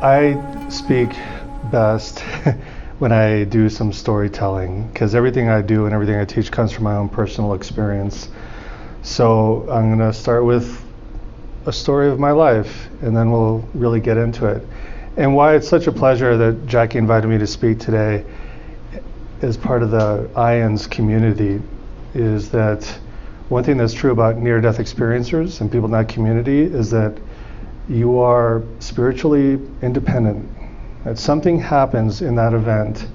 I speak best when I do some storytelling, because everything I do and everything I teach comes from my own personal experience. So I'm going to start with a story of my life, and then we'll really get into it. And why it's such a pleasure that Jackie invited me to speak today as part of the IANDS community is that one thing that's true about near-death experiencers and people in that community is that you are spiritually independent. That something happens in that event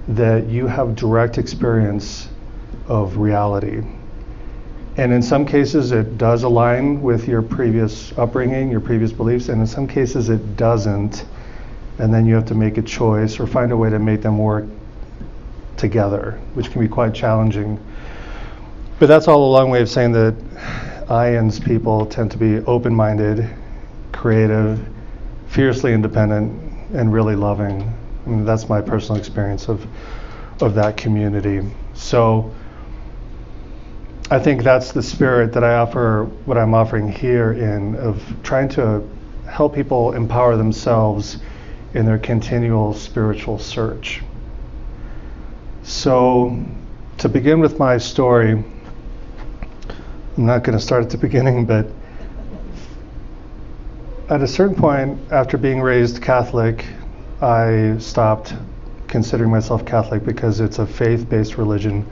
that you have direct experience of reality. And in some cases it does align with your previous upbringing, your previous beliefs, and in some cases it doesn't. And then you have to make a choice or find a way to make them work together, which can be quite challenging. But that's all a long way of saying that IANDS people tend to be open-minded, creative, fiercely independent, and really loving. I mean, that's my personal experience of that community. So I think that's the spirit that I offer, what I'm offering here in, of trying to help people empower themselves in their continual spiritual search. So to begin with my story, I'm not going to start at the beginning, but at a certain point, after being raised Catholic, I stopped considering myself Catholic because it's a faith-based religion.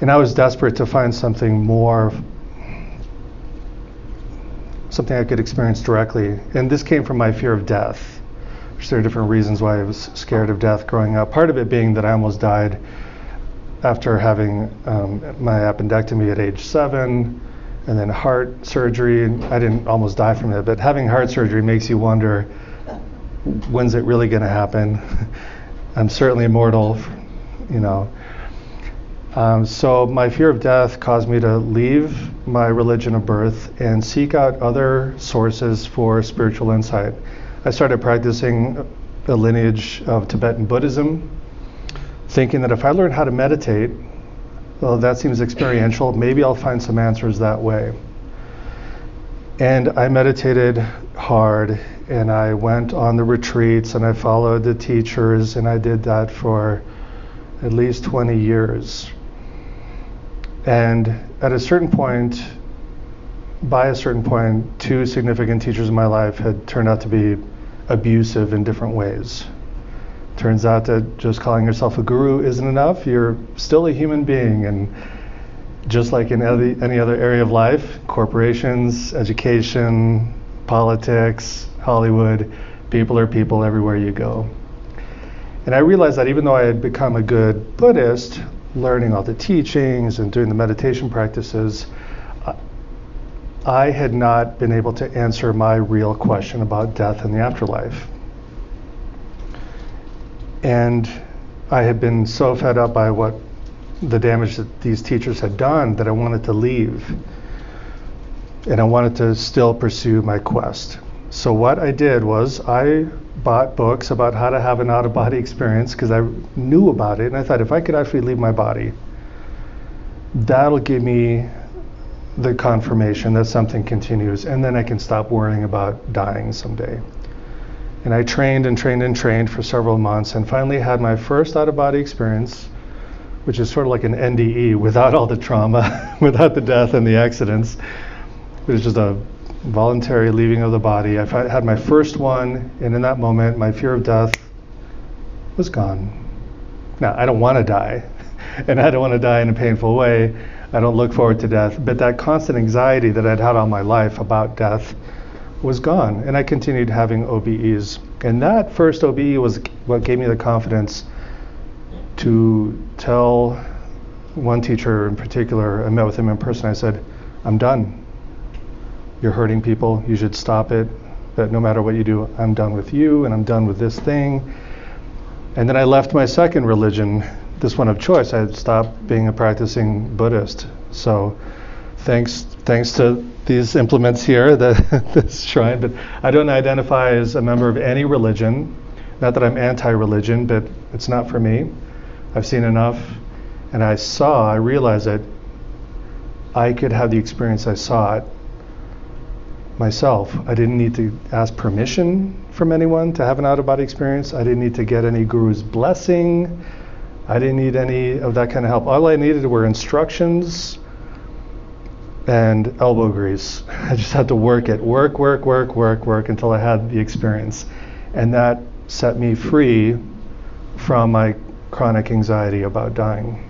And I was desperate to find something more, something I could experience directly. And this came from my fear of death. There are different reasons why I was scared of death growing up. Part of it being that I almost died after having my appendectomy at age 7, and then heart surgery. I didn't almost die from it, but having heart surgery makes you wonder, when's it really going to happen? I'm certainly immortal, you know. So my fear of death caused me to leave my religion of birth and seek out other sources for spiritual insight. I started practicing a lineage of Tibetan Buddhism, thinking that if I learn how to meditate, well, that seems experiential, maybe I'll find some answers that way. And I meditated hard, and I went on the retreats, and I followed the teachers, and I did that for at least 20 years. And at a certain point, by a certain point, 2 significant teachers in my life had turned out to be abusive in different ways. Turns out that just calling yourself a guru isn't enough. You're still a human being, and just like in any other area of life, corporations, education, politics, Hollywood, people are people everywhere you go. And I realized that even though I had become a good Buddhist, learning all the teachings and doing the meditation practices, I had not been able to answer my real question about death and the afterlife. And I had been so fed up by what the damage that these teachers had done that I wanted to leave. And I wanted to still pursue my quest. So what I did was I bought books about how to have an out-of-body experience because I knew about it, and I thought if I could actually leave my body, that'll give me the confirmation that something continues, and then I can stop worrying about dying someday. And I trained and trained and trained for several months, and finally had my first out-of-body experience, which is sort of like an NDE without all the trauma, without the death and the accidents. It was just a voluntary leaving of the body. I had my first one, and in that moment, my fear of death was gone. Now, I don't want to die, and I don't want to die in a painful way. I don't look forward to death, but that constant anxiety that I'd had all my life about death was gone, and I continued having OBEs. And that first OBE was what gave me the confidence to tell one teacher in particular. I met with him in person. I said, I'm done. You're hurting people. You should stop it. That no matter what you do, I'm done with you, and I'm done with this thing. And then I left my second religion, this one of choice. I had stopped being a practicing Buddhist. So thanks to these implements here, this shrine, but I don't identify as a member of any religion. Not that I'm anti-religion, but it's not for me. I've seen enough, and I realized that I could have the experience I sought myself. I didn't need to ask permission from anyone to have an out-of-body experience. I didn't need to get any guru's blessing. I didn't need any of that kind of help. All I needed were instructions and elbow grease. I just had to work until I had the experience. And that set me free from my chronic anxiety about dying.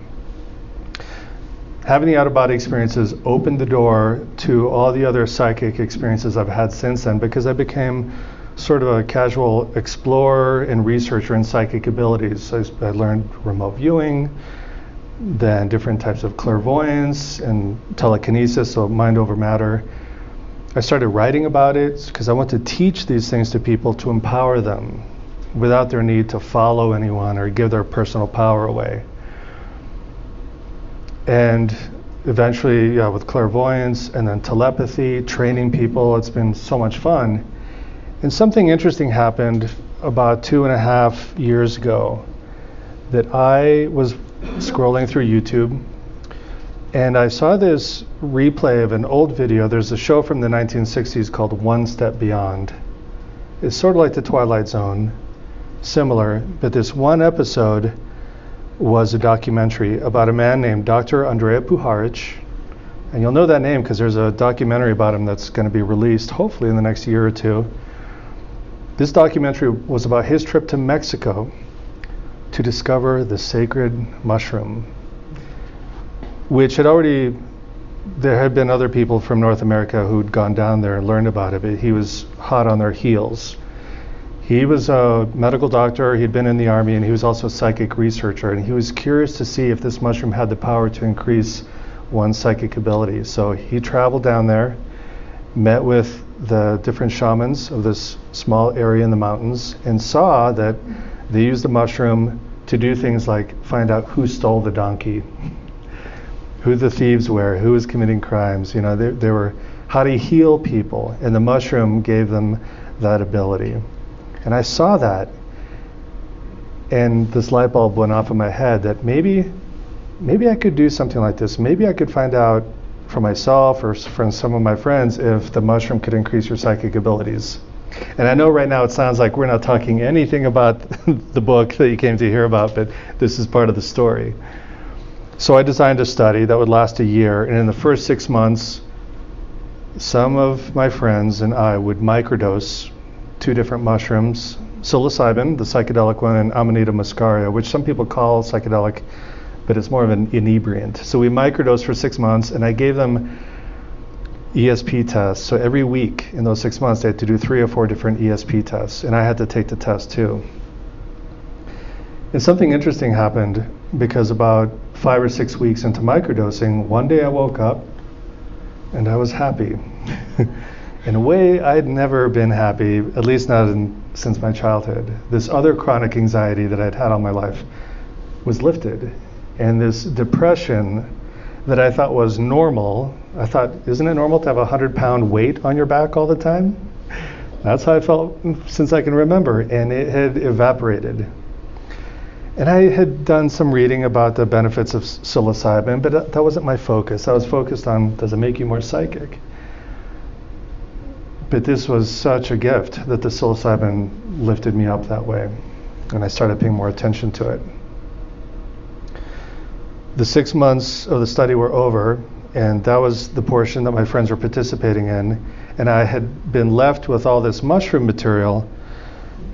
Having the out-of-body experiences opened the door to all the other psychic experiences I've had since then, because I became sort of a casual explorer and researcher in psychic abilities. I learned remote viewing, then different types of clairvoyance and telekinesis, so mind over matter. I started writing about it because I want to teach these things to people to empower them without their need to follow anyone or give their personal power away. And eventually, with clairvoyance and then telepathy, training people, it's been so much fun. And something interesting happened about 2.5 years ago, that I was scrolling through YouTube and I saw this replay of an old video. There's a show from the 1960s called One Step Beyond. It's sort of like the Twilight Zone, similar, but this one episode was a documentary about a man named Dr. Andrija Puharich. And you'll know that name because there's a documentary about him that's going to be released hopefully in the next year or two. This documentary was about his trip to Mexico to discover the sacred mushroom, which there had been other people from North America who'd gone down there and learned about it, but he was hot on their heels. He was a medical doctor, he'd been in the army, and he was also a psychic researcher, and he was curious to see if this mushroom had the power to increase one's psychic ability. So he traveled down there, met with the different shamans of this small area in the mountains, and saw that they used the mushroom to do things like find out who stole the donkey, who the thieves were, who was committing crimes. They were how to heal people, and the mushroom gave them that ability. And I saw that, and this light bulb went off in my head that maybe I could do something like this. Maybe I could find out for myself or from some of my friends if the mushroom could increase your psychic abilities. And I know right now it sounds like we're not talking anything about the book that you came to hear about, but this is part of the story. So I designed a study that would last a year, and in the first 6 months, some of my friends and I would microdose 2 different mushrooms, psilocybin, the psychedelic one, and Amanita muscaria, which some people call psychedelic, but it's more of an inebriant. So we microdosed for 6 months, and I gave them ESP tests. So every week in those 6 months, they had to do 3 or 4 different ESP tests, and I had to take the test too. And something interesting happened, because about 5 or 6 weeks into microdosing, one day I woke up and I was happy. In a way, I'd never been happy, at least not since my childhood. This other chronic anxiety that I'd had all my life was lifted. And this depression that I thought was normal, I thought, isn't it normal to have a 100-pound weight on your back all the time? That's how I felt since I can remember, and it had evaporated. And I had done some reading about the benefits of psilocybin, but that wasn't my focus. I was focused on, does it make you more psychic? But this was such a gift that the psilocybin lifted me up that way, and I started paying more attention to it. The 6 months of the study were over, and that was the portion that my friends were participating in, and I had been left with all this mushroom material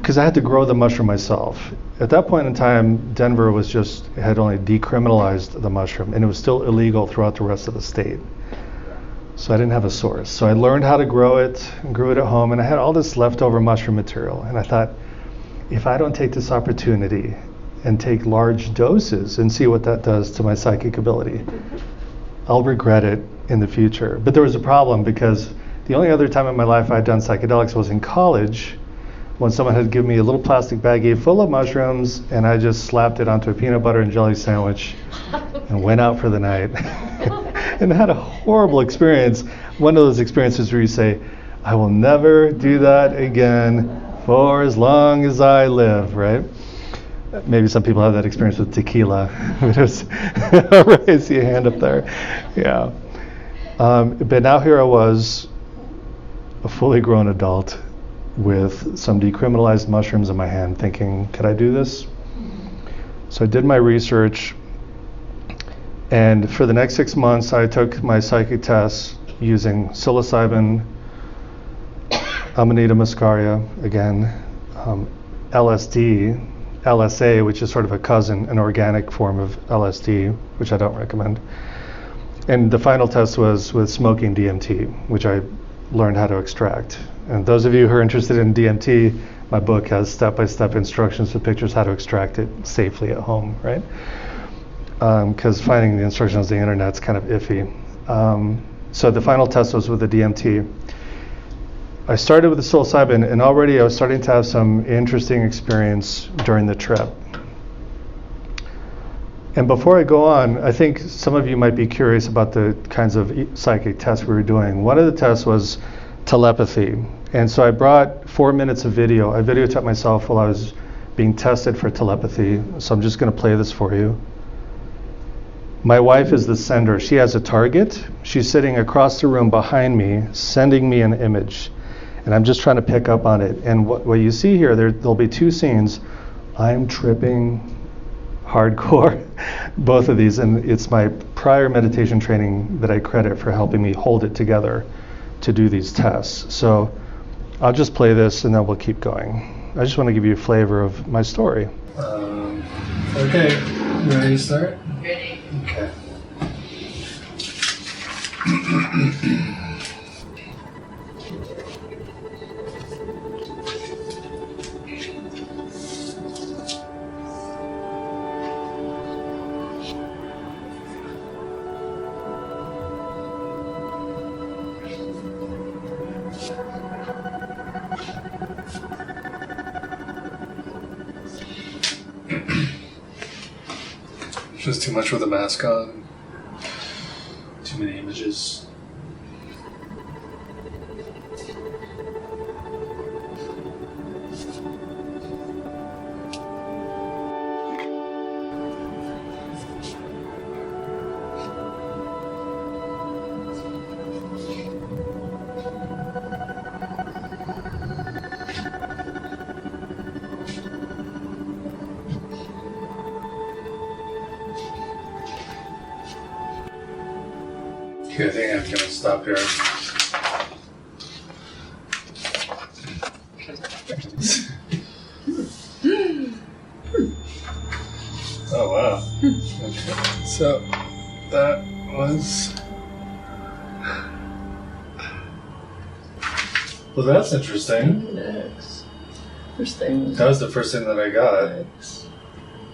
because I had to grow the mushroom myself. At that point in time, Denver had only decriminalized the mushroom, and it was still illegal throughout the rest of the state. So I didn't have a source. So I learned how to grow it and grew it at home, and I had all this leftover mushroom material. And I thought, if I don't take this opportunity and take large doses and see what that does to my psychic ability, I'll regret it in the future. But there was a problem, because the only other time in my life I'd done psychedelics was in college, when someone had given me a little plastic baggie full of mushrooms, and I just slapped it onto a peanut butter and jelly sandwich and went out for the night. And had a horrible experience. One of those experiences where you say, I will never do that again for as long as I live, right? Maybe some people have that experience with tequila. I see a hand up there. Yeah. But now here I was, a fully grown adult with some decriminalized mushrooms in my hand thinking, could I do this? So I did my research, and for the next 6 months I took my psychic tests using psilocybin, Amanita muscaria, again, LSD, LSA, which is sort of a cousin, an organic form of LSD, which I don't recommend. And the final test was with smoking DMT, which I learned how to extract. And those of you who are interested in DMT, my book has step-by-step instructions with pictures how to extract it safely at home, right? Because finding the instructions on the internet is kind of iffy. So the final test was with the DMT. I started with the psilocybin, and already I was starting to have some interesting experience during the trip. And before I go on, I think some of you might be curious about the kinds of psychic tests we were doing. One of the tests was telepathy. And so I brought 4 minutes of video. I videotaped myself while I was being tested for telepathy. So I'm just going to play this for you. My wife is the sender. She has a target. She's sitting across the room behind me, sending me an image. And I'm just trying to pick up on it. And what you see here, there'll be 2 scenes. I'm tripping hardcore, both of these. And it's my prior meditation training that I credit for helping me hold it together to do these tests. So I'll just play this and then we'll keep going. I just want to give you a flavor of my story. Okay, you ready to start? Ready. Okay. Just too much with a mask on. Too many images. Okay, I think I'm gonna stop here. Oh wow. Okay, so that was. Well, that's interesting. X. First thing was That was the first thing that I got. X.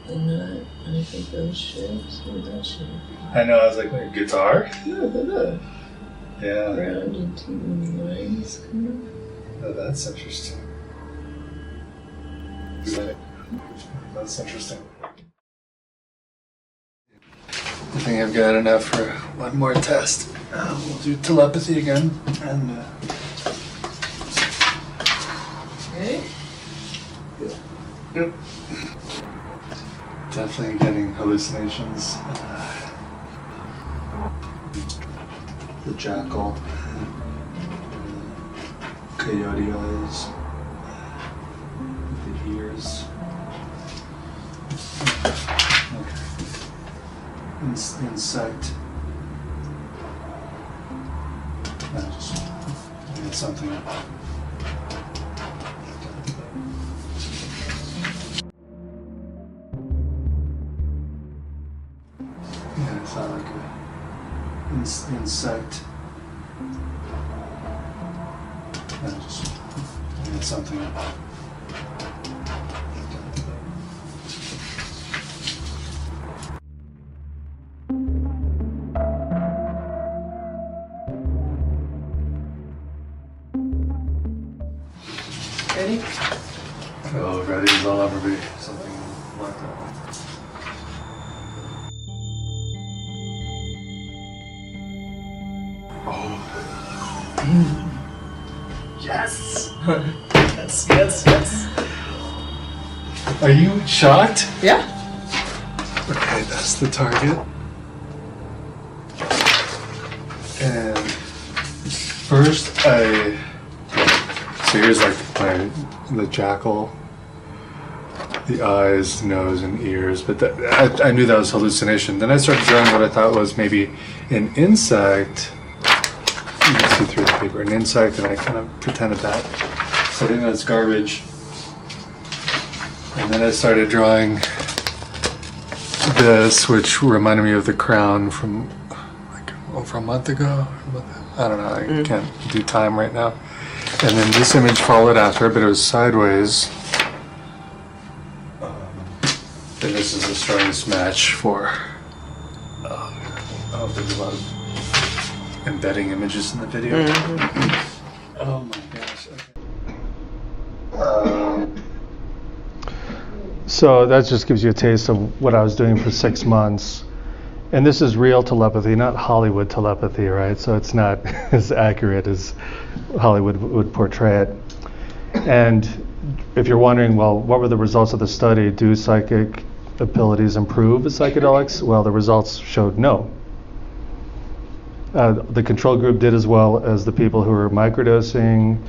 And that, I think those shapes. What was that shape? I know. I was like, a guitar. No, look. Yeah. Rounded to lines, kind of. Oh, that's interesting. That's interesting. I think I've got enough for one more test. We'll do telepathy again. And Okay. yep. Definitely getting hallucinations. The jackal. Coyote eyes. The ears. Okay. Insect. I just get something up. Yeah, it's not like a insect. I just get something up. Ready? Oh, ready as I'll ever be. Something like that. Yes! yes. Are you shocked? Yeah. Okay, that's the target. And first I So here's like the jackal, the eyes, nose, and ears. But I knew that was hallucination. Then I started drawing what I thought was maybe an insect. You can see through the paper, an insect, and I kind of pretended that. So I think that's garbage. And then I started drawing this, which reminded me of the crown from like over a month ago. I don't know, I can't do time right now. And then this image followed after, but it was sideways. And this is the strongest match for, there's a lot of embedding images in the video. Oh my gosh. Okay. So that just gives you a taste of what I was doing for 6 months. And this is real telepathy, not Hollywood telepathy, right? So it's not as accurate as Hollywood would portray it. And if you're wondering, well, what were the results of the study? Do psychic abilities improve with psychedelics? Well, the results showed no. The control group did as well as the people who were microdosing,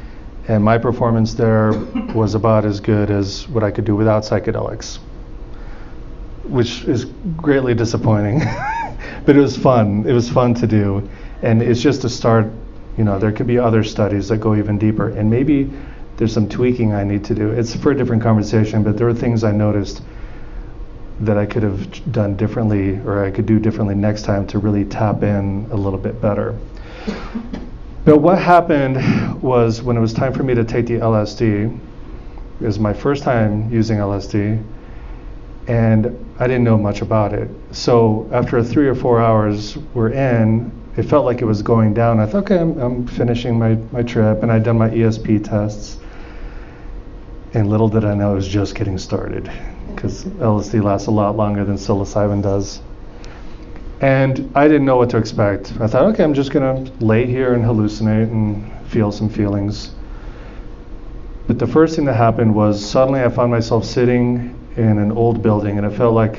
and my performance there was about as good as what I could do without psychedelics, which is greatly disappointing. But it was fun. It was fun to do. And it's just a start. You know, there could be other studies that go even deeper. And maybe there's some tweaking I need to do. It's for a different conversation, but there are things I noticed that I could have done differently, or I could do differently next time to really tap in a little bit better. But what happened was when it was time for me to take the LSD, it was my first time using LSD, and I didn't know much about it. So after 3 or 4 hours we're in, it felt like it was going down. I thought, okay, I'm finishing my trip, and I'd done my ESP tests. And little did I know it was just getting started, because LSD lasts a lot longer than psilocybin does. And I didn't know what to expect. I thought, okay, I'm just going to lay here and hallucinate and feel some feelings. But the first thing that happened was suddenly I found myself sitting in an old building, and it felt like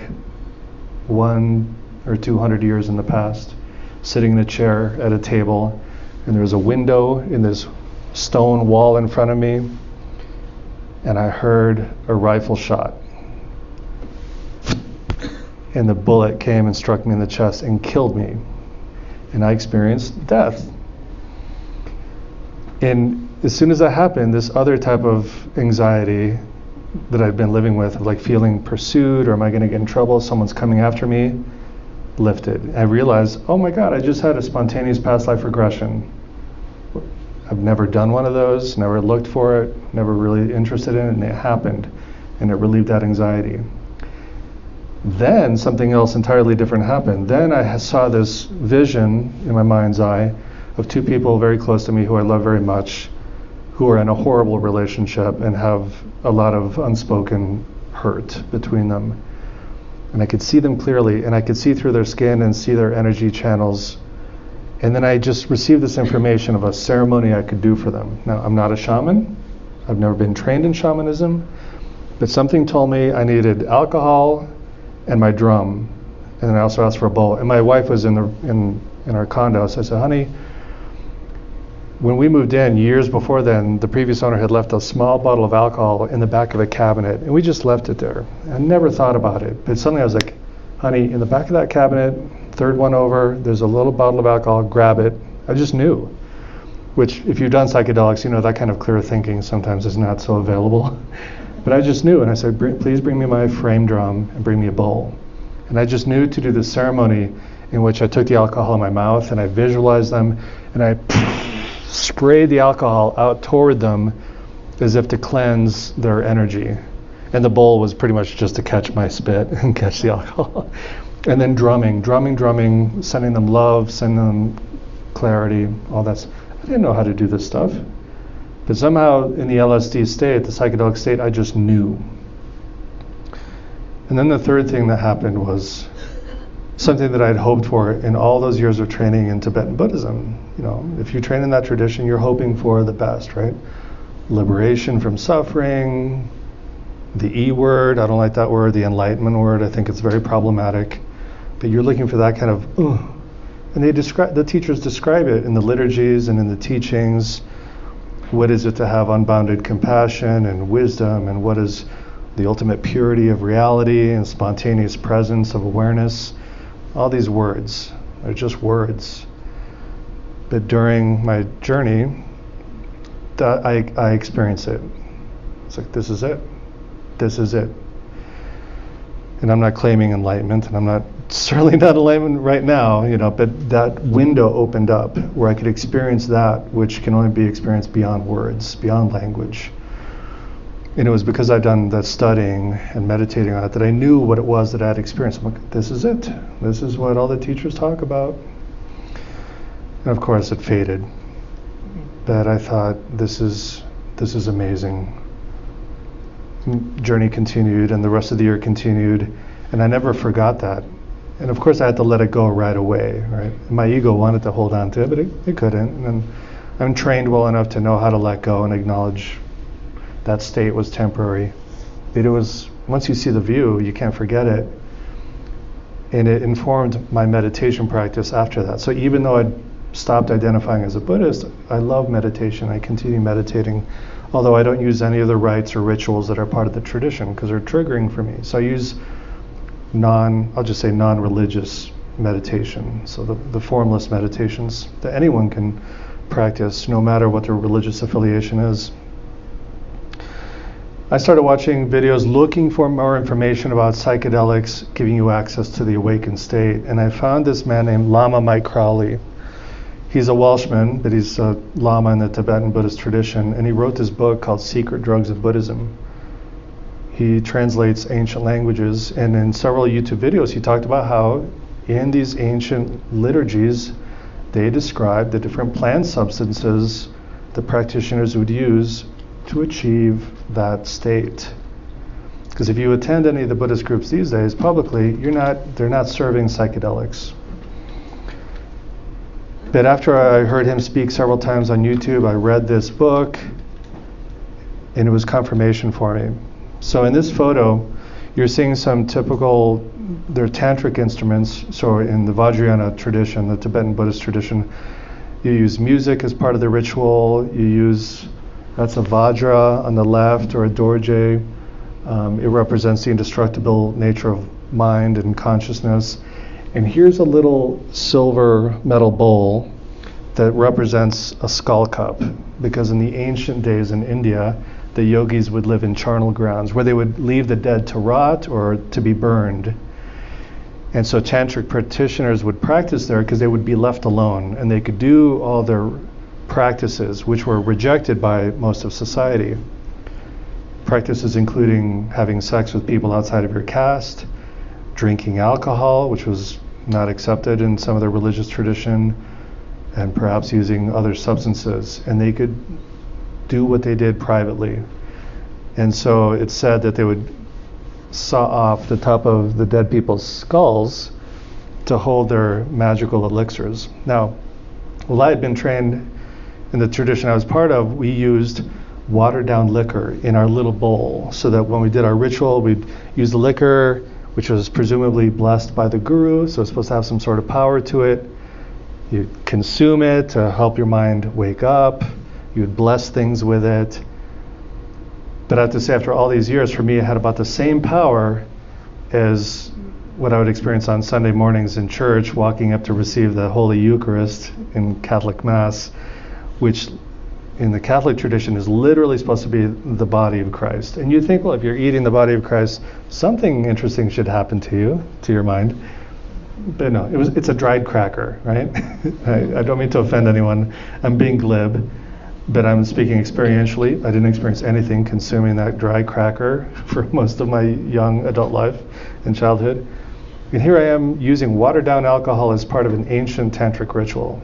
100 or 200 years in the past, sitting in a chair at a table, and there was a window in this stone wall in front of me, and I heard a rifle shot. And the bullet came and struck me in the chest and killed me. And I experienced death. And as soon as that happened, this other type of anxiety that I've been living with, of like feeling pursued, or am I going to get in trouble, someone's coming after me, lifted. I realized, oh my God, I just had a spontaneous past life regression. I've never done one of those, never looked for it, never really interested in it, and it happened. And it relieved that anxiety. Then something else entirely different happened. Then I saw this vision in my mind's eye of 2 people very close to me who I love very much, who are in a horrible relationship and have a lot of unspoken hurt between them. And I could see them clearly, and I could see through their skin and see their energy channels. And then I just received this information of a ceremony I could do for them. Now, I'm not a shaman. I've never been trained in shamanism. But something told me I needed alcohol and my drum, and then I also asked for a bowl. And my wife was in our condo, so I said, honey, when we moved in years before then, the previous owner had left a small bottle of alcohol in the back of a cabinet, and we just left it there. I never thought about it, but suddenly I was like, honey, in the back of that cabinet, third one over, there's a little bottle of alcohol, grab it. I just knew, which if you've done psychedelics, you know that kind of clear thinking sometimes is not so available. But I just knew, and I said, please bring me my frame drum and bring me a bowl. And I just knew to do this ceremony in which I took the alcohol in my mouth and I visualized them, and I sprayed the alcohol out toward them as if to cleanse their energy. And the bowl was pretty much just to catch my spit and catch the alcohol. And then drumming, sending them love, sending them clarity, all that. I didn't know how to do this stuff. But somehow in the LSD state, the psychedelic state, I just knew. And then the third thing that happened was something that I'd hoped for in all those years of training in Tibetan Buddhism. You know, if you train in that tradition, you're hoping for the best, right? Liberation from suffering, the E word, I don't like that word, the enlightenment word, I think it's very problematic. But you're looking for that kind of, and the teachers describe it in the liturgies and in the teachings. What is it to have unbounded compassion and wisdom, and what is the ultimate purity of reality and spontaneous presence of awareness? All these words are just words. But during my journey, I experience it. It's like, this is it. This is it. And I'm not claiming enlightenment, and I'm not certainly not enlightenment right now, but that window opened up where I could experience that which can only be experienced beyond words, beyond language. And it was because I'd done that studying and meditating on it that I knew what it was that I had experienced. I'm like, this is it. This is what all the teachers talk about. And of course it faded. But I thought, this is amazing. Journey continued, and the rest of the year continued, and I never forgot that. And of course I had to let it go right away, right? My ego wanted to hold on to it, but it couldn't. And I'm trained well enough to know how to let go and acknowledge that state was temporary. But it was, once you see the view, you can't forget it. And it informed my meditation practice after that. So even though I'd stopped identifying as a Buddhist, I love meditation. I continue meditating, although I don't use any of the rites or rituals that are part of the tradition because they're triggering for me. So I use non-religious meditation. So the formless meditations that anyone can practice, no matter what their religious affiliation is. I started watching videos looking for more information about psychedelics, giving you access to the awakened state. And I found this man named Lama Mike Crowley. He's a Welshman, but he's a Lama in the Tibetan Buddhist tradition, and he wrote this book called Secret Drugs of Buddhism. He translates ancient languages, and in several YouTube videos he talked about how in these ancient liturgies they describe the different plant substances the practitioners would use to achieve that state. Because if you attend any of the Buddhist groups these days publicly, they're not serving psychedelics. But after I heard him speak several times on YouTube, I read this book, and it was confirmation for me. So in this photo, you're seeing some typical, they're tantric instruments. So in the Vajrayana tradition, the Tibetan Buddhist tradition, you use music as part of the ritual. That's a Vajra on the left, or a Dorje. It represents the indestructible nature of mind and consciousness. And here's a little silver metal bowl that represents a skull cup, because in the ancient days in India, the yogis would live in charnel grounds where they would leave the dead to rot or to be burned. And so tantric practitioners would practice there because they would be left alone, and they could do all their practices, which were rejected by most of society. Practices including having sex with people outside of your caste, drinking alcohol, which was not accepted in some of the religious tradition, and perhaps using other substances. And they could do what they did privately. And so it's said that they would saw off the top of the dead people's skulls to hold their magical elixirs. Now, while I had been trained in the tradition I was part of, we used watered down liquor in our little bowl, so that when we did our ritual, we'd use the liquor, which was presumably blessed by the guru, so it's supposed to have some sort of power to it. You consume it to help your mind wake up. You would bless things with it. But I have to say, after all these years, for me, it had about the same power as what I would experience on Sunday mornings in church, walking up to receive the Holy Eucharist in Catholic Mass, which in the Catholic tradition is literally supposed to be the body of Christ. And you think, well, if you're eating the body of Christ, something interesting should happen to you, to your mind. But no, it's a dried cracker, right? I don't mean to offend anyone. I'm being glib, but I'm speaking experientially. I didn't experience anything consuming that dry cracker for most of my young adult life and childhood. And here I am using watered down alcohol as part of an ancient tantric ritual.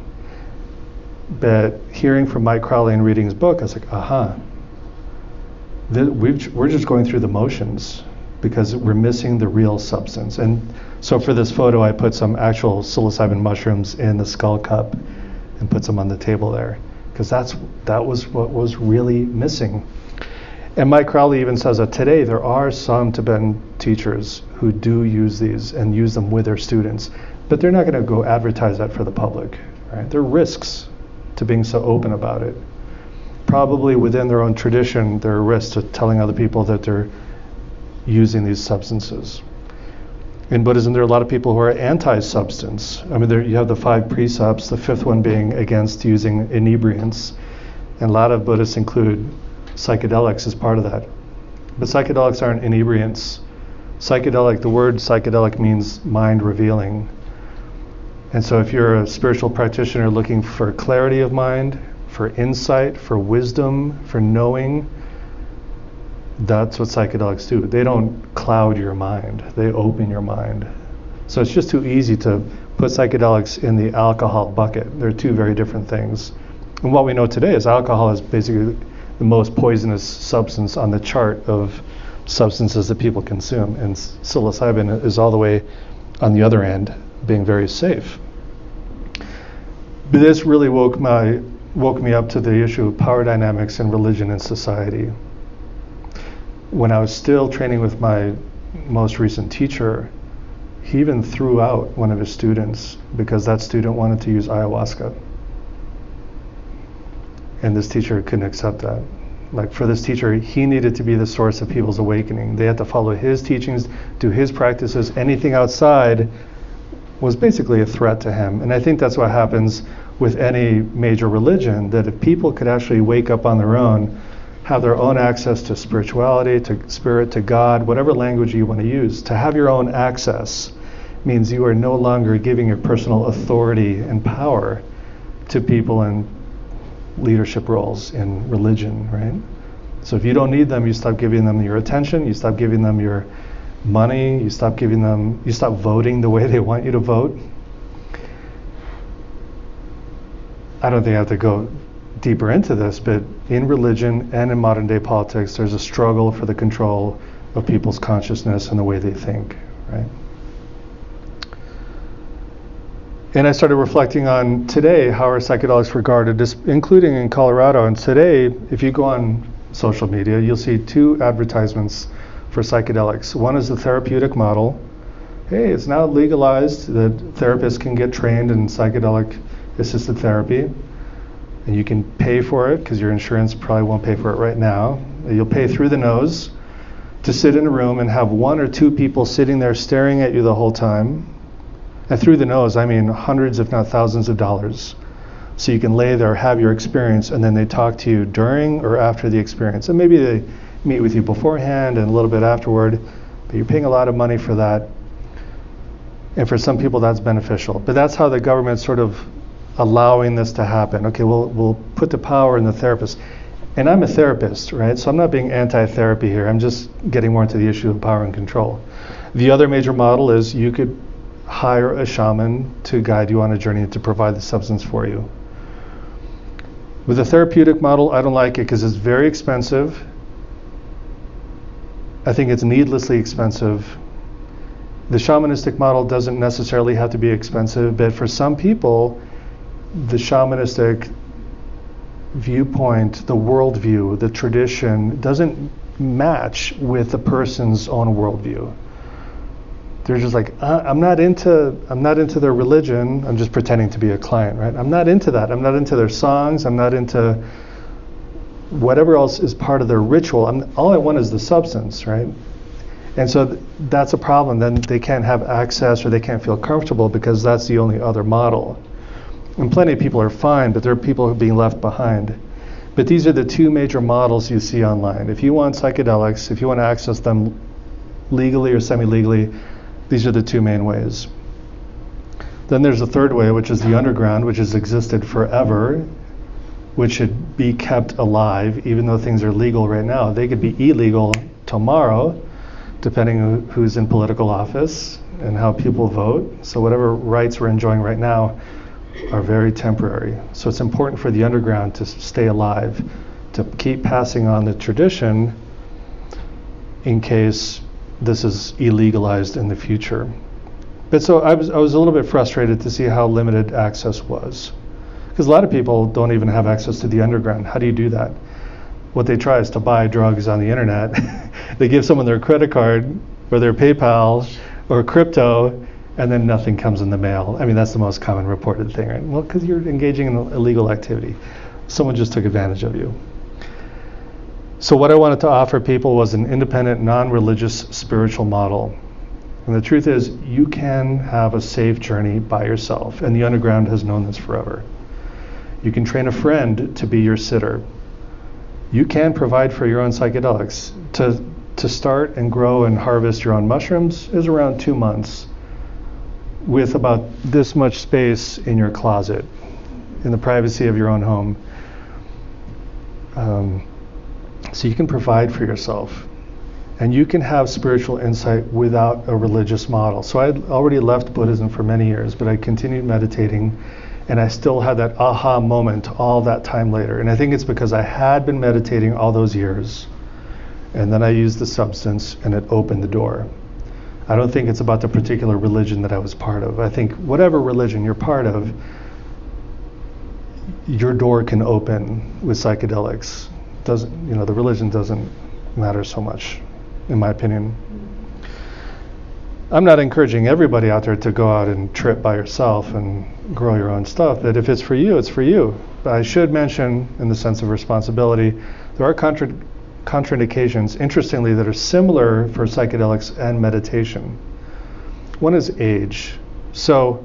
But hearing from Mike Crowley and reading his book, I was like, we're just going through the motions because we're missing the real substance. And so for this photo, I put some actual psilocybin mushrooms in the skull cup and put some on the table there, because that was what was really missing. And Mike Crowley even says that today there are some Tibetan teachers who do use these and use them with their students, but they're not going to go advertise that for the public, right? There are risks to being so open about it. probably within their own tradition, there are risks to telling other people that they're using these substances. In Buddhism, there are a lot of people who are anti-substance. I mean, you have the 5 precepts, the 5th one being against using inebriants. And a lot of Buddhists include psychedelics as part of that. But psychedelics aren't inebriants. The word psychedelic means mind revealing. And so if you're a spiritual practitioner looking for clarity of mind, for insight, for wisdom, for knowing, that's what psychedelics do. They don't cloud your mind, they open your mind. So it's just too easy to put psychedelics in the alcohol bucket. They're 2 very different things. And what we know today is alcohol is basically the most poisonous substance on the chart of substances that people consume. And psilocybin is all the way on the other end, being very safe. But this really woke me up to the issue of power dynamics in religion and society. When I was still training with my most recent teacher, he even threw out one of his students because that student wanted to use ayahuasca. And this teacher couldn't accept that. Like, for this teacher, he needed to be the source of people's awakening. They had to follow his teachings, do his practices. Anything outside was basically a threat to him. And I think that's what happens with any major religion, that if people could actually wake up on their own, have their own access to spirituality, to spirit, to God, whatever language you want to use, to have your own access means you are no longer giving your personal authority and power to people in leadership roles in religion, right? So if you don't need them, you stop giving them your attention, you stop giving them your money, you stop voting the way they want you to vote. I don't think I have to go deeper into this, but in religion and in modern day politics, there's a struggle for the control of people's consciousness and the way they think, right? And I started reflecting on today, how are psychedelics regarded, including in Colorado. And today, if you go on social media, you'll see 2 advertisements for psychedelics. One is the therapeutic model. Hey, it's now legalized that therapists can get trained in psychedelic assisted therapy. And you can pay for it because your insurance probably won't pay for it right now. You'll pay through the nose to sit in a room and have 1 or 2 people sitting there staring at you the whole time. And through the nose, I mean hundreds, if not thousands of dollars. So you can lay there, have your experience, and then they talk to you during or after the experience. And maybe they meet with you beforehand and a little bit afterward, but you're paying a lot of money for that. And for some people, that's beneficial. But that's how the government's sort of allowing this to happen. Okay, we'll put the power in the therapist. And I'm a therapist, right? So I'm not being anti-therapy here. I'm just getting more into the issue of power and control. The other major model is you could hire a shaman to guide you on a journey to provide the substance for you. With the therapeutic model, I don't like it because it's very expensive. I think it's needlessly expensive. The shamanistic model doesn't necessarily have to be expensive, but for some people, the shamanistic viewpoint, the worldview, the tradition doesn't match with the person's own worldview. They're just like, I'm not into their religion. I'm just pretending to be a client, right? I'm not into that. I'm not into their songs. I'm not into whatever else is part of their ritual. All I want is the substance, right? And so that's a problem. Then they can't have access or they can't feel comfortable because that's the only other model. And plenty of people are fine, but there are people who are being left behind. But these are the 2 major models you see online. If you want psychedelics, if you want to access them legally or semi-legally, these are the 2 main ways. Then there's a 3rd way, which is the underground, which has existed forever, which should be kept alive, even though things are legal right now. They could be illegal tomorrow, depending on who's in political office and how people vote. So whatever rights we're enjoying right now are very temporary. So it's important for the underground to stay alive, to keep passing on the tradition in case this is illegalized in the future. But so I was a little bit frustrated to see how limited access was. Because a lot of people don't even have access to the underground. How do you do that? What they try is to buy drugs on the internet. They give someone their credit card or their PayPal or crypto, and then nothing comes in the mail. I mean, that's the most common reported thing, right? Well, because you're engaging in illegal activity. Someone just took advantage of you. So what I wanted to offer people was an independent, non-religious spiritual model. And the truth is, you can have a safe journey by yourself, and the underground has known this forever. You can train a friend to be your sitter. You can provide for your own psychedelics. To start and grow and harvest your own mushrooms is around 2 months, with about this much space in your closet, in the privacy of your own home. So you can provide for yourself. And you can have spiritual insight without a religious model. So I had already left Buddhism for many years, but I continued meditating, and I still had that aha moment all that time later. And I think it's because I had been meditating all those years, and then I used the substance, and it opened the door. I don't think it's about the particular religion that I was part of. I think whatever religion you're part of, your door can open with psychedelics. The religion doesn't matter so much, in my opinion. I'm not encouraging everybody out there to go out and trip by yourself and grow your own stuff. But if it's for you, it's for you. But I should mention, in the sense of responsibility, there are contraindications, interestingly, that are similar for psychedelics and meditation. One is age. So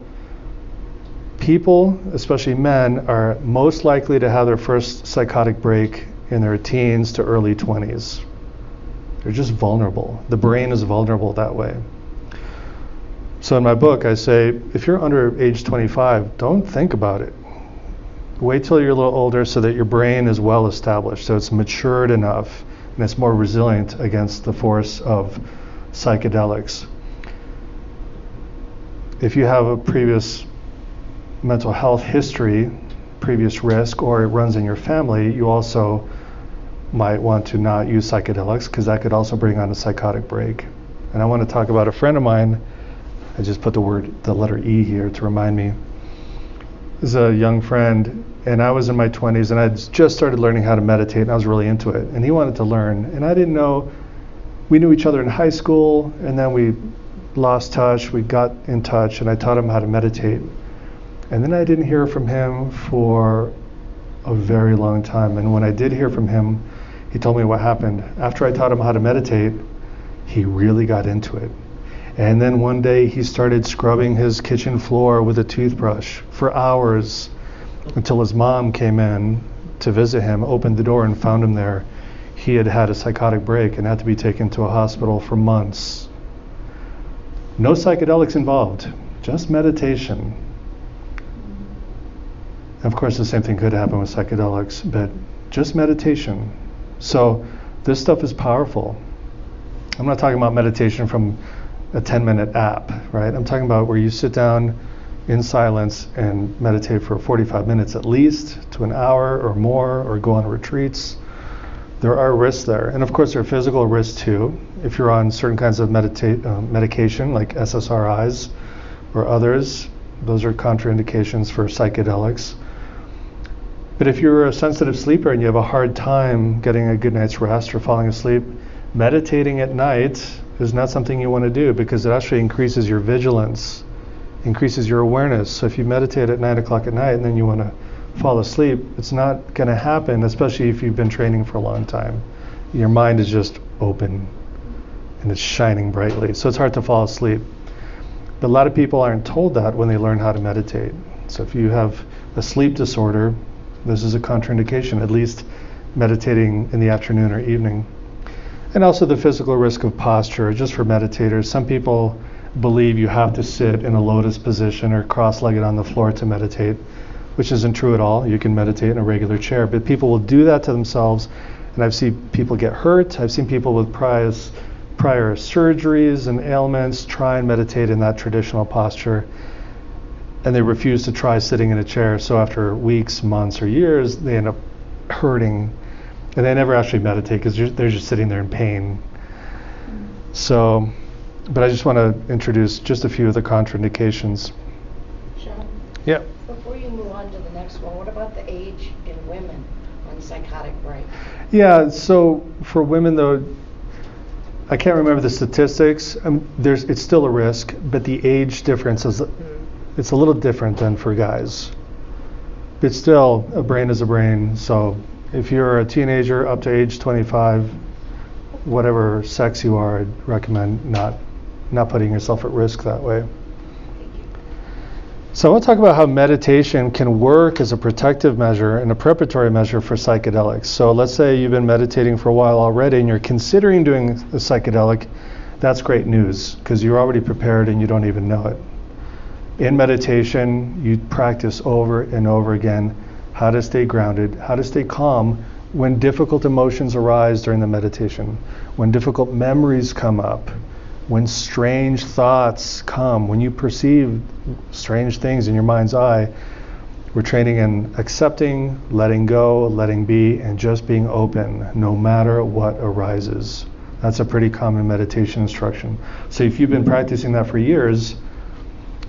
people, especially men, are most likely to have their first psychotic break in their teens to early 20s. They're just vulnerable. The brain is vulnerable that way. So in my book, I say, if you're under age 25, don't think about it. Wait till you're a little older so that your brain is well established, so it's matured enough and it's more resilient against the force of psychedelics. If you have a previous mental health history, previous risk, or it runs in your family, you also might want to not use psychedelics, because that could also bring on a psychotic break. And I want to talk about a friend of mine. I just put the letter E here to remind me. This is a young friend, and I was in my 20s, and I just started learning how to meditate, and I was really into it. And he wanted to learn, and I didn't know. We knew each other in high school, and then we lost touch. We got in touch, and I taught him how to meditate. And then I didn't hear from him for a very long time. And when I did hear from him, he told me what happened. After I taught him how to meditate, he really got into it. And then one day he started scrubbing his kitchen floor with a toothbrush for hours until his mom came in to visit him, opened the door and found him there. He had had a psychotic break and had to be taken to a hospital for months. No psychedelics involved, just meditation. Of course, the same thing could happen with psychedelics, but just meditation. So this stuff is powerful. I'm not talking about meditation from a 10-minute app, right? I'm talking about where you sit down in silence and meditate for 45 minutes at least, to an hour or more, or go on retreats. There are risks there. And of course, there are physical risks too. If you're on certain kinds of medication, like SSRIs or others, those are contraindications for psychedelics. But if you're a sensitive sleeper and you have a hard time getting a good night's rest or falling asleep, meditating at night is not something you want to do, because it actually increases your vigilance, increases your awareness. So if you meditate at 9 o'clock at night and then you want to fall asleep, it's not going to happen, especially if you've been training for a long time. Your mind is just open and it's shining brightly, so it's hard to fall asleep. But a lot of people aren't told that when they learn how to meditate. So if you have a sleep disorder, this is a contraindication, at least meditating in the afternoon or evening. And also the physical risk of posture, just for meditators. Some people believe you have to sit in a lotus position or cross-legged on the floor to meditate, which isn't true at all. You can meditate in a regular chair, but people will do that to themselves, and I've seen people get hurt. I've seen people with prior surgeries and ailments try and meditate in that traditional posture, and they refuse to try sitting in a chair. So after weeks, months, or years, they end up hurting, and they never actually meditate because they're just sitting there in pain. So, but I just want to introduce just a few of the contraindications. Sean? Yeah. Before you move on to the next one, what about the age in women on psychotic break? Yeah, so for women though, I can't remember the statistics. It's still a risk, but the age difference it's a little different than for guys. But still, a brain is a brain, so If you're a teenager up to age 25, whatever sex you are, I'd recommend not putting yourself at risk that way. So I want to talk about how meditation can work as a protective measure and a preparatory measure for psychedelics. So let's say you've been meditating for a while already and you're considering doing a psychedelic. That's great news because you're already prepared and you don't even know it. In meditation, you practice over and over again how to stay grounded, how to stay calm when difficult emotions arise during the meditation, when difficult memories come up, when strange thoughts come, when you perceive strange things in your mind's eye. We're training in accepting, letting go, letting be, and just being open no matter what arises. That's a pretty common meditation instruction. So if you've been practicing that for years,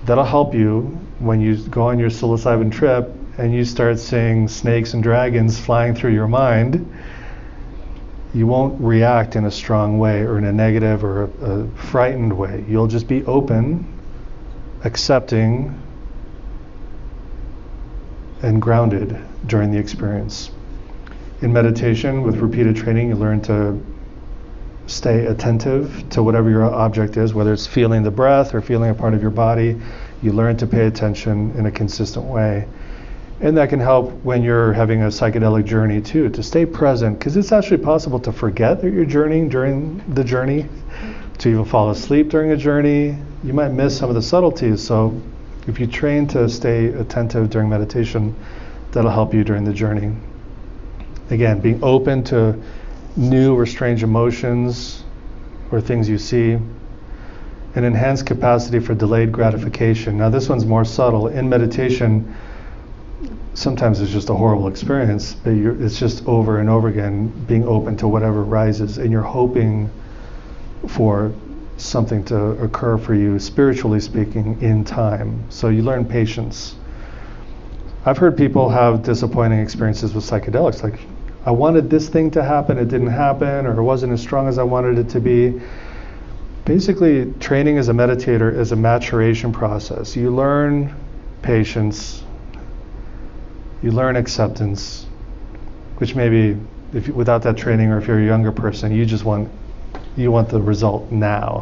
that'll help you when you go on your psilocybin trip and you start seeing snakes and dragons flying through your mind. You won't react in a strong way or in a negative or a frightened way. You'll just be open, accepting, and grounded during the experience. In meditation, with repeated training, you learn to stay attentive to whatever your object is, whether it's feeling the breath or feeling a part of your body. You learn to pay attention in a consistent way. And that can help when you're having a psychedelic journey too, to stay present, because it's actually possible to forget that you're journeying during the journey, to even fall asleep during a journey. You might miss some of the subtleties. So if you train to stay attentive during meditation, that'll help you during the journey. Again, being open to new or strange emotions or things you see. An enhanced capacity for delayed gratification. Now this one's more subtle. In meditation, sometimes it's just a horrible experience, but it's just over and over again being open to whatever rises, and you're hoping for something to occur for you, spiritually speaking, in time. So you learn patience. I've heard people have disappointing experiences with psychedelics, like, I wanted this thing to happen, it didn't happen, or it wasn't as strong as I wanted it to be. Basically, training as a meditator is a maturation process. You learn patience, you learn acceptance, which maybe without that training, or if you're a younger person, you want the result now.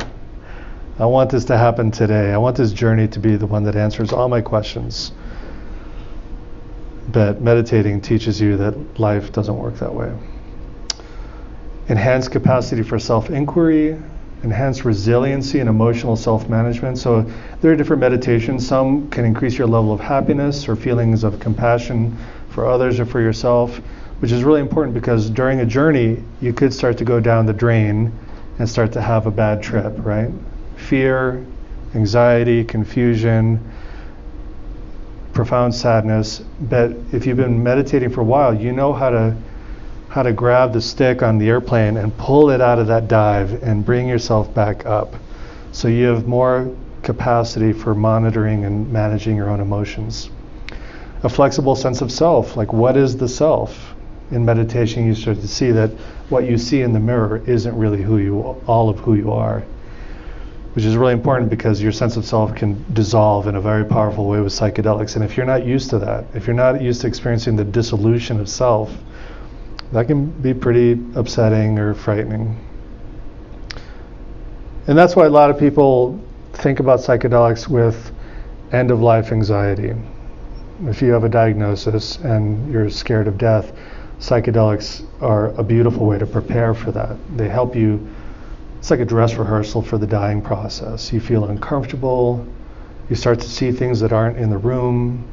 I want this to happen today. I want this journey to be the one that answers all my questions. But meditating teaches you that life doesn't work that way. Enhanced capacity for self-inquiry, enhanced resiliency and emotional self-management. So there are different meditations. Some can increase your level of happiness or feelings of compassion for others or for yourself, which is really important because during a journey, you could start to go down the drain and start to have a bad trip, right? Fear, anxiety, confusion, profound sadness. But if you've been meditating for a while, you know how to grab the stick on the airplane and pull it out of that dive and bring yourself back up. So you have more capacity for monitoring and managing your own emotions. A flexible sense of self, like what is the self? In meditation, you start to see that what you see in the mirror isn't really all of who you are, which is really important because your sense of self can dissolve in a very powerful way with psychedelics. And if you're not used to that, if you're not used to experiencing the dissolution of self, that can be pretty upsetting or frightening. And that's why a lot of people think about psychedelics with end-of-life anxiety. If you have a diagnosis and you're scared of death, psychedelics are a beautiful way to prepare for that. They help you. It's like a dress rehearsal for the dying process. You feel uncomfortable. You start to see things that aren't in the room.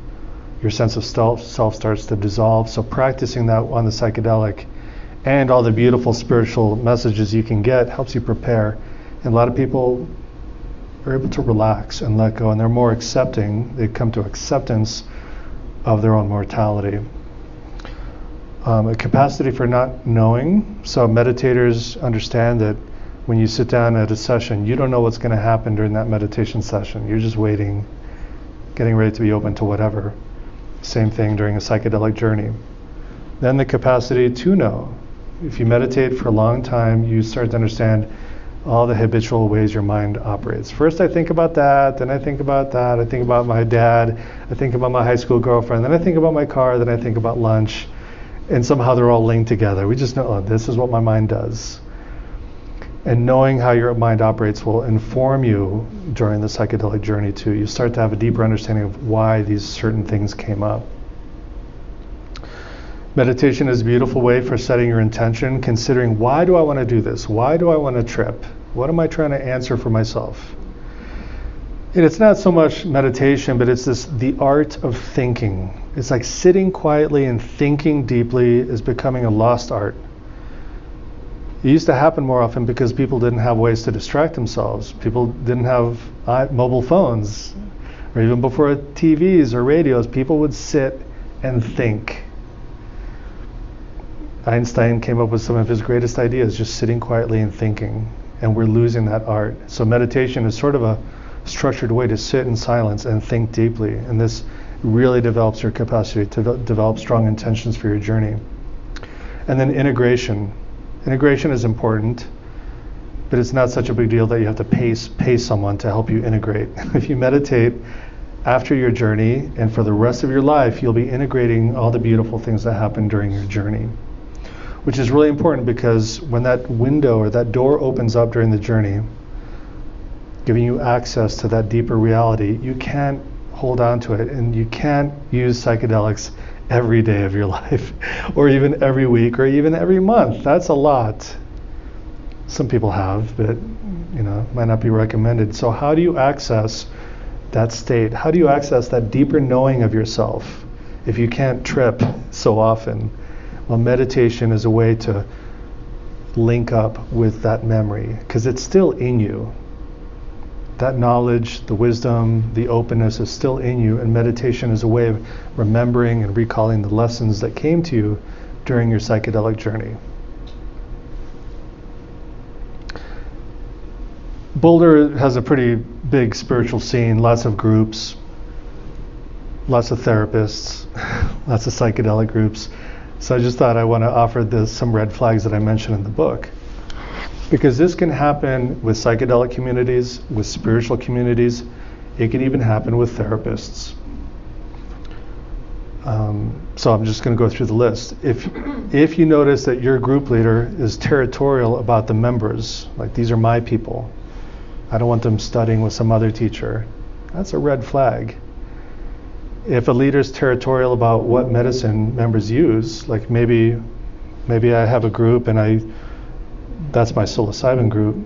Your sense of self starts to dissolve. So practicing that on the psychedelic and all the beautiful spiritual messages you can get helps you prepare. And a lot of people are able to relax and let go, and they're more accepting. They come to acceptance of their own mortality. A capacity for not knowing. So meditators understand that when you sit down at a session, you don't know what's going to happen during that meditation session. You're just waiting, getting ready to be open to whatever. Same thing during a psychedelic journey. Then the capacity to know. If you meditate for a long time, you start to understand all the habitual ways your mind operates. First I think about that, then I think about that, I think about my dad, I think about my high school girlfriend, then I think about my car, then I think about lunch. And somehow they're all linked together. We just know, oh, this is what my mind does. And knowing how your mind operates will inform you during the psychedelic journey too. You start to have a deeper understanding of why these certain things came up. Meditation is a beautiful way for setting your intention, considering, why do I want to do this? Why do I want to trip? What am I trying to answer for myself? And it's not so much meditation, but it's the art of thinking. It's like sitting quietly and thinking deeply is becoming a lost art. It used to happen more often because people didn't have ways to distract themselves. People didn't have mobile phones, or even before TVs or radios, people would sit and think. Einstein came up with some of his greatest ideas just sitting quietly and thinking, and we're losing that art. So meditation is sort of a structured way to sit in silence and think deeply, and this really develops your capacity to develop strong intentions for your journey. And then integration. Integration is important, but it's not such a big deal that you have to pay someone to help you integrate. If you meditate after your journey and for the rest of your life, you'll be integrating all the beautiful things that happen during your journey, which is really important, because when that window or that door opens up during the journey, giving you access to that deeper reality, you can't hold on to it, and you can't use psychedelics every day of your life, or even every week, or even every month. That's a lot. Some people have, but might not be recommended. So how do you access that state? How do you access that deeper knowing of yourself if you can't trip so often? Well, meditation is a way to link up with that memory, because it's still in you. That knowledge, the wisdom, the openness is still in you, and meditation is a way of remembering and recalling the lessons that came to you during your psychedelic journey. Boulder has a pretty big spiritual scene, lots of groups, lots of therapists, lots of psychedelic groups. So I just thought I want to offer some red flags that I mentioned in the book. Because this can happen with psychedelic communities, with spiritual communities. It can even happen with therapists. So I'm just going to go through the list. If you notice that your group leader is territorial about the members, like, these are my people, I don't want them studying with some other teacher, that's a red flag. If a leader is territorial about what medicine members use, like maybe I have a group and that's my psilocybin group,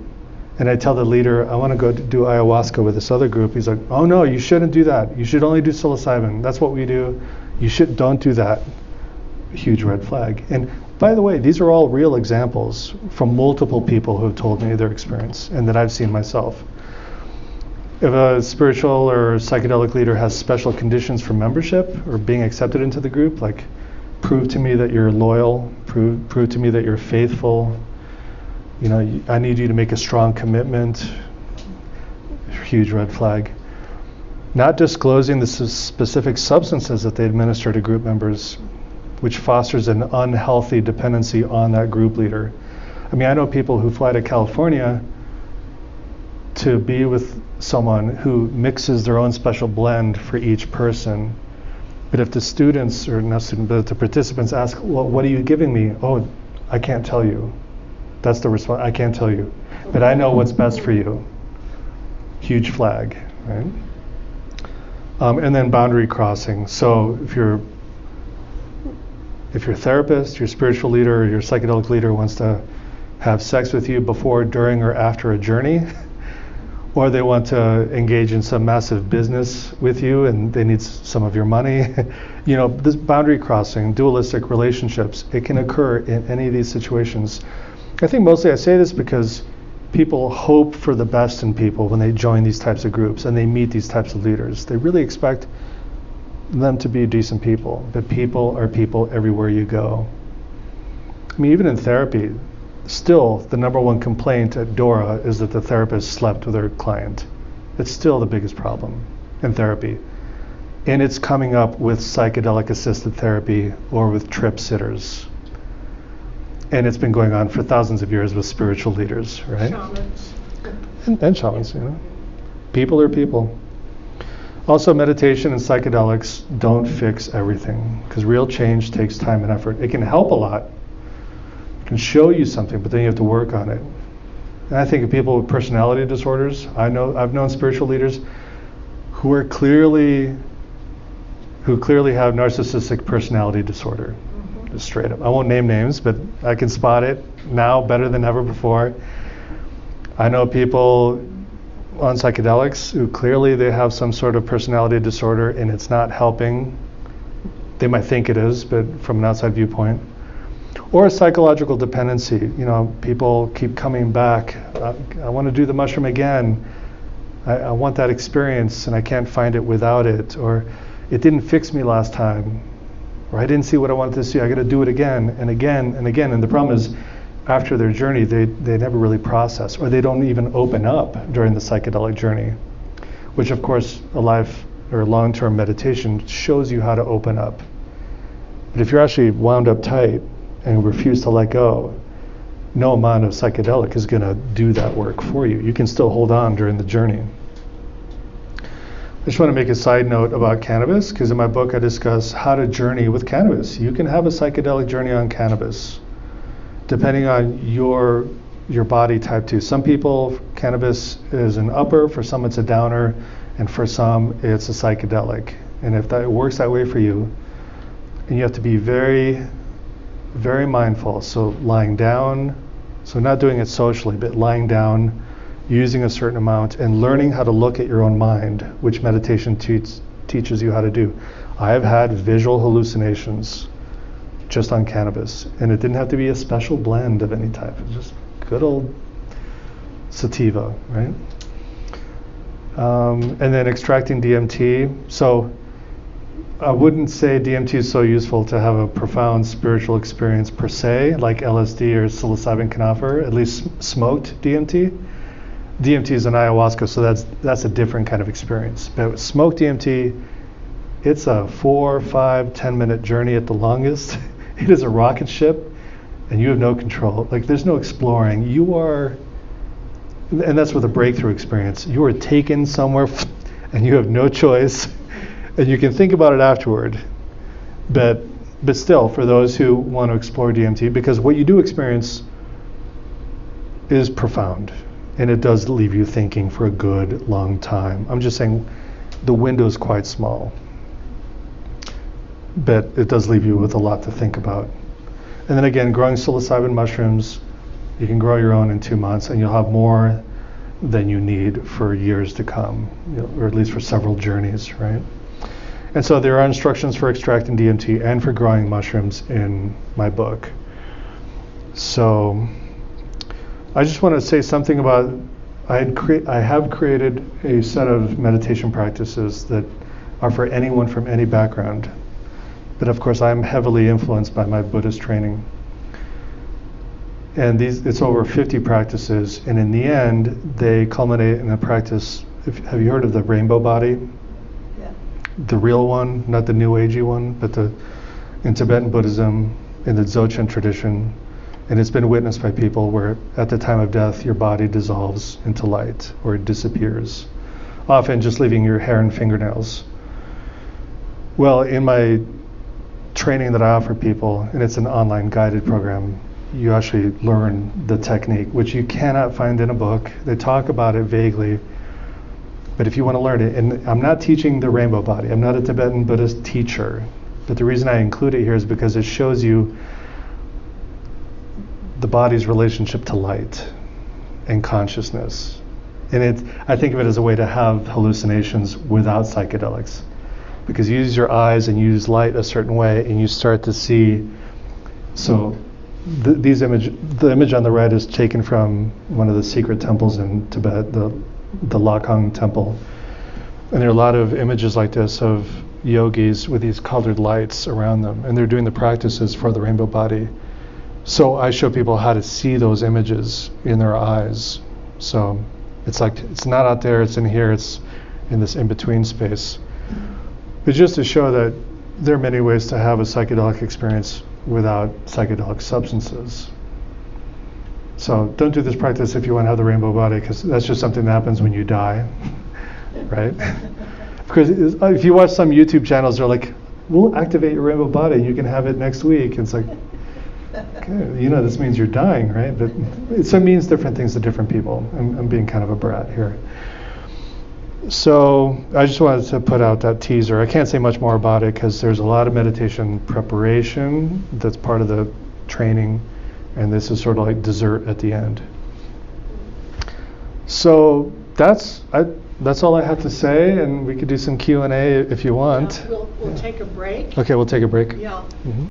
and I tell the leader, I want to go do ayahuasca with this other group. He's like, oh no, you shouldn't do that. You should only do psilocybin. That's what we do. Don't do that. Huge red flag. And by the way, these are all real examples from multiple people who have told me their experience and that I've seen myself. If a spiritual or psychedelic leader has special conditions for membership or being accepted into the group, like prove to me that you're loyal, prove to me that you're faithful, I need you to make a strong commitment, huge red flag. Not disclosing the specific substances that they administer to group members, which fosters an unhealthy dependency on that group leader. I mean, I know people who fly to California to be with someone who mixes their own special blend for each person. But if the students, or not students, but the participants ask, well, what are you giving me? Oh, I can't tell you. That's the response. I can't tell you, but I know what's best for you. Huge flag, right? And then boundary crossing. So if your therapist, your spiritual leader, or your psychedelic leader wants to have sex with you before, during, or after a journey, or they want to engage in some massive business with you and they need some of your money, this boundary crossing, dualistic relationships, it can occur in any of these situations. I think mostly I say this because people hope for the best in people when they join these types of groups and they meet these types of leaders. They really expect them to be decent people, but people are people everywhere you go. I mean, even in therapy, still the number one complaint at Dora is that the therapist slept with her client. It's still the biggest problem in therapy. And it's coming up with psychedelic assisted therapy or with trip sitters. And it's been going on for thousands of years with spiritual leaders, right? Shamans. And shamans, People are people. Also, meditation and psychedelics don't fix everything, because real change takes time and effort. It can help a lot. It can show you something, but then you have to work on it. And I think of people with personality disorders. I've known spiritual leaders who clearly have narcissistic personality disorder. Just straight up. I won't name names, but I can spot it now better than ever before. I know people on psychedelics who clearly they have some sort of personality disorder and it's not helping. They might think it is, but from an outside viewpoint. Or a psychological dependency. You know, people keep coming back. I want to do the mushroom again. I want that experience and I can't find it without it. Or it didn't fix me last time. Or I didn't see what I wanted to see. I got to do it again and again and again. And the problem is, after their journey, they never really process, or they don't even open up during the psychedelic journey, which of course a life or long-term meditation shows you how to open up. But if you're actually wound up tight and refuse to let go, no amount of psychedelic is going to do that work for you. You can still hold on during the journey. I just want to make a side note about cannabis, because in my book I discuss how to journey with cannabis. You can have a psychedelic journey on cannabis, depending on your body type too. Some people, cannabis is an upper, for some it's a downer, and for some it's a psychedelic. And if that works that way for you, and you have to be very, very mindful. So lying down, so not doing it socially, but lying down, using a certain amount, and learning how to look at your own mind, which meditation teaches you how to do. I have had visual hallucinations just on cannabis, and it didn't have to be a special blend of any type. It's just good old sativa, right? And then extracting DMT. So I wouldn't say DMT is so useful to have a profound spiritual experience per se, like LSD or psilocybin can offer, at least smoked DMT. DMT is an ayahuasca, so that's a different kind of experience. But with smoked DMT, it's a 4, 5, 10-minute journey at the longest. It is a rocket ship, and you have no control. Like, there's no exploring. You are, and that's with a breakthrough experience. You are taken somewhere, and you have no choice, and you can think about it afterward. But still, for those who want to explore DMT, because what you do experience is profound, and it does leave you thinking for a good long time. I'm just saying the window is quite small, but it does leave you with a lot to think about. And then again, growing psilocybin mushrooms, you can grow your own in 2 months, and you'll have more than you need for years to come, or at least for several journeys, right? And so there are instructions for extracting DMT and for growing mushrooms in my book. So I just want to say something about, I have created a set of meditation practices that are for anyone from any background. But of course, I'm heavily influenced by my Buddhist training. And it's over 50 practices, and in the end, they culminate in a practice. Have you heard of the rainbow body? Yeah. The real one, not the New Agey one, but in Tibetan Buddhism, in the Dzogchen tradition, and it's been witnessed by people where at the time of death, your body dissolves into light, or it disappears, often just leaving your hair and fingernails. Well, in my training that I offer people, and it's an online guided program, you actually learn the technique, which you cannot find in a book. They talk about it vaguely, but if you want to learn it, and I'm not teaching the rainbow body, I'm not a Tibetan Buddhist teacher, but the reason I include it here is because it shows you the body's relationship to light and consciousness. And I think of it as a way to have hallucinations without psychedelics, because you use your eyes and you use light a certain way, and you start to see. So the image on the right is taken from one of the secret temples in Tibet, the Lakhang temple, and there are a lot of images like this of yogis with these colored lights around them, and they're doing the practices for the rainbow body. So I show people how to see those images in their eyes. So it's like, it's not out there, it's in here, it's in this in-between space. But just to show that there are many ways to have a psychedelic experience without psychedelic substances. So don't do this practice if you want to have the rainbow body, because that's just something that happens when you die, right? Of Because if you watch some YouTube channels, they're like, we'll activate your rainbow body, you can have it next week. It's like, okay, this means you're dying, right? But it means different things to different people. I'm being kind of a brat here. So I just wanted to put out that teaser. I can't say much more about it because there's a lot of meditation preparation that's part of the training, and this is sort of like dessert at the end. So that's all I have to say, and we could do some Q&A if you want. We'll take a break. Okay, we'll take a break. Yeah. Mm-hmm.